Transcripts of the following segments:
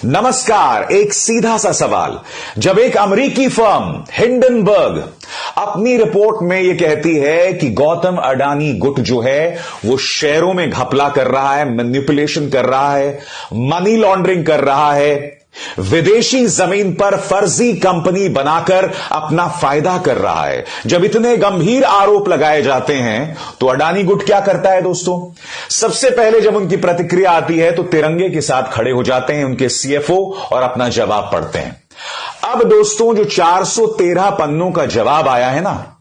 नमस्कार। एक सीधा सा सवाल। जब एक अमेरिकी फर्म हिंडनबर्ग अपनी रिपोर्ट में यह कहती है कि गौतम अडानी गुट जो है वो शेयरों में घपला कर रहा है, मैनिपुलेशन कर रहा है, मनी लॉन्ड्रिंग कर रहा है, विदेशी जमीन पर फर्जी कंपनी बनाकर अपना फायदा कर रहा है, जब इतने गंभीर आरोप लगाए जाते हैं तो अडानी गुट क्या करता है दोस्तों? सबसे पहले जब उनकी प्रतिक्रिया आती है तो तिरंगे के साथ खड़े हो जाते हैं उनके सीएफओ और अपना जवाब पढ़ते हैं। अब दोस्तों जो 413 पन्नों का जवाब आया है ना,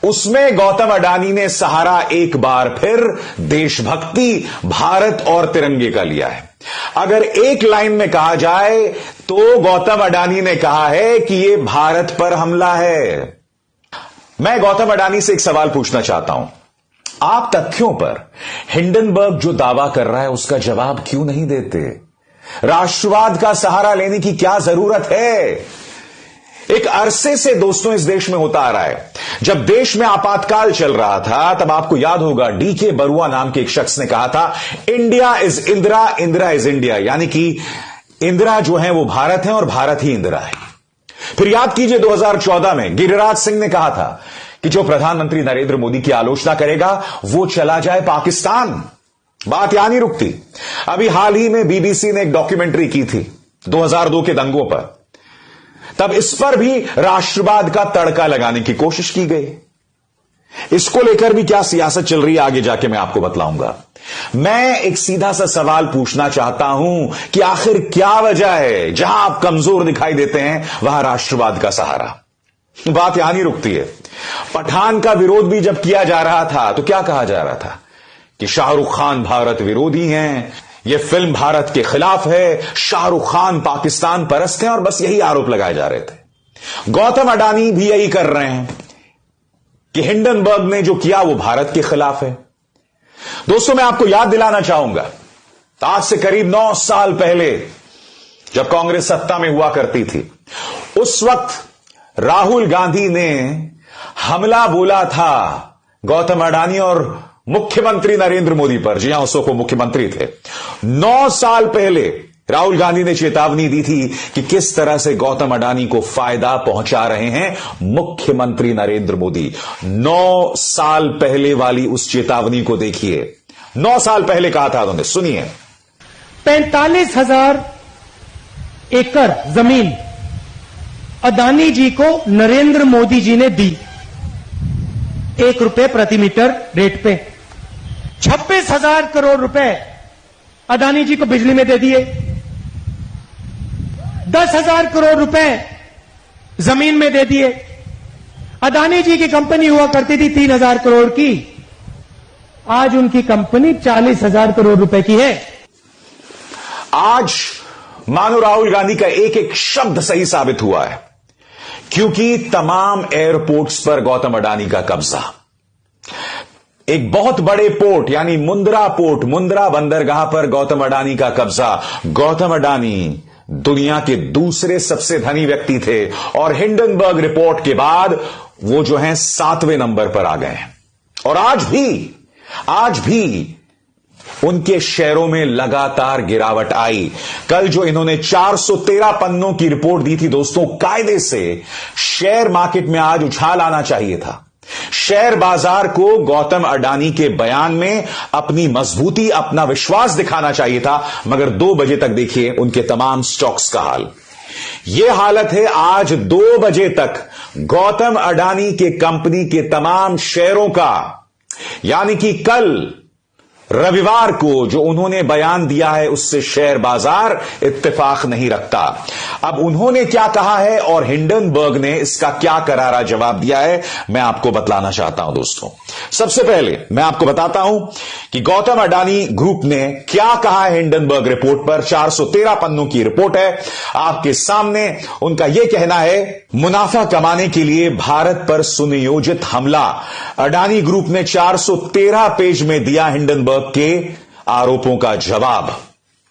उसमें गौतम अडानी ने सहारा एक बार फिर देशभक्ति, भारत और तिरंगे का लिया है। अगर एक लाइन में कहा जाए तो गौतम अडानी ने कहा है कि यह भारत पर हमला है। मैं गौतम अडानी से एक सवाल पूछना चाहता हूं, आप तथ्यों पर हिंडनबर्ग जो दावा कर रहा है उसका जवाब क्यों नहीं देते? राष्ट्रवाद का सहारा लेने की क्या जरूरत है? एक अरसे से दोस्तों इस देश में होता आ रहा है। जब देश में आपातकाल चल रहा था तब आपको याद होगा डीके बरुआ नाम के एक शख्स ने कहा था, India is Indira, Indira is India, यानी कि इंदिरा जो है वो भारत है और भारत ही इंदिरा है। फिर याद कीजिए 2014 में गिरिराज सिंह ने कहा था कि जो प्रधानमंत्री नरेंद्र मोदी की आलोचना करेगा वो चला जाए पाकिस्तान। बात यहां नहीं रुकती। अभी हाल ही में बीबीसी ने एक डॉक्यूमेंट्री की थी 2002 के दंगों पर, तब इस पर भी राष्ट्रवाद का तड़का लगाने की कोशिश की गई। इसको लेकर भी क्या सियासत चल रही है आगे जाके मैं आपको बतलाऊंगा। मैं एक सीधा सा सवाल पूछना चाहता हूं कि आखिर क्या वजह है जहां आप कमजोर दिखाई देते हैं वहां राष्ट्रवाद का सहारा? बात यहां नहीं रुकती है। पठान का विरोध भी जब किया जा रहा था तो क्या कहा जा रहा था कि शाहरुख खान भारत विरोधी हैं, यह फिल्म भारत के खिलाफ है, शाहरुख खान पाकिस्तान परस्त हैं, और बस यही आरोप लगाए जा रहे थे। गौतम अडानी भी यही कर रहे हैं कि हिंडनबर्ग ने जो किया वो भारत के खिलाफ है। दोस्तों मैं आपको याद दिलाना चाहूंगा, आज से करीब 9 साल पहले जब कांग्रेस सत्ता में हुआ करती थी, उस वक्त राहुल गांधी ने हमला बोला था गौतम अडानी और मुख्यमंत्री नरेंद्र मोदी पर। जी हां, उस वक्त वो मुख्यमंत्री थे। 9 साल पहले राहुल गांधी ने चेतावनी दी थी कि किस तरह से गौतम अडानी को फायदा पहुंचा रहे हैं मुख्यमंत्री नरेंद्र मोदी। 9 साल पहले वाली उस चेतावनी को देखिए। 9 साल पहले कहा था उन्होंने, सुनिए। 45,000 एकड़ जमीन अडानी जी को नरेंद्र मोदी जी ने दी, 1 रुपए प्रति मीटर रेट पे। 26,000 करोड़ रुपए अडानी जी को बिजली में दे दिए। 10,000 करोड़ रुपए जमीन में दे दिए। अडानी जी की कंपनी हुआ करती थी 3,000 करोड़ की, आज उनकी कंपनी 40,000 करोड़ रुपए की है। आज मानो राहुल गांधी का एक एक शब्द सही साबित हुआ है, क्योंकि तमाम एयरपोर्ट्स पर गौतम अडानी का कब्जा। एक बहुत बड़े पोर्ट यानी मुंद्रा पोर्ट, मुंद्रा बंदरगाह पर गौतम अडानी का कब्जा। गौतम अडानी दुनिया के दूसरे सबसे धनी व्यक्ति थे और हिंडनबर्ग रिपोर्ट के बाद वो जो है 7वें नंबर पर आ गए हैं। और आज भी उनके शेयरों में लगातार गिरावट आई। कल जो इन्होंने 413 पन्नों की रिपोर्ट दी थी दोस्तों, कायदे से शेयर मार्केट में आज उछाल आना चाहिए था। शेयर बाजार को गौतम अडानी के बयान में अपनी मजबूती, अपना विश्वास दिखाना चाहिए था, मगर 2 बजे तक देखिए उनके तमाम स्टॉक्स का हाल। यह हालत है आज 2 बजे तक गौतम अडानी के कंपनी के तमाम शेयरों का, यानी कि कल रविवार को जो उन्होंने बयान दिया है उससे शेयर बाजार इत्तेफाक नहीं रखता। अब उन्होंने क्या कहा है और हिंडनबर्ग ने इसका क्या करारा जवाब दिया है, मैं आपको बतलाना चाहता हूं दोस्तों। सबसे पहले मैं आपको बताता हूं कि गौतम अडानी ग्रुप ने क्या कहा है हिंडनबर्ग रिपोर्ट पर। 413 पन्नों की रिपोर्ट है आपके सामने। उनका यह कहना है, मुनाफा कमाने के लिए भारत पर सुनियोजित हमला। अडानी ग्रुप ने 413 पेज में दिया हिंडनबर्ग के आरोपों का जवाब।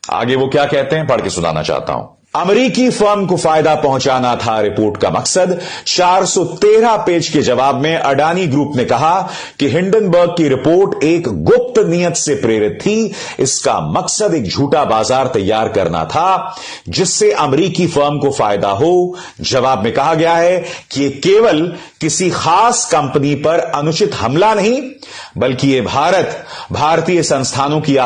आगे वो क्या कहते हैं पढ़ के सुनाना चाहता हूं। अमेरिकी फर्म को फायदा पहुंचाना था रिपोर्ट का मकसद। 413 पेज के जवाब में अडानी ग्रुप ने कहा कि हिंडनबर्ग की रिपोर्ट एक गुप्त नियत से प्रेरित थी। इसका मकसद एक झूठा बाजार तैयार करना था जिससे अमेरिकी फर्म को फायदा हो। जवाब में कहा गया है कि यह केवल किसी खास कंपनी पर अनुचित हमला नहीं, बल्कि यह भारतीय संस्थानों की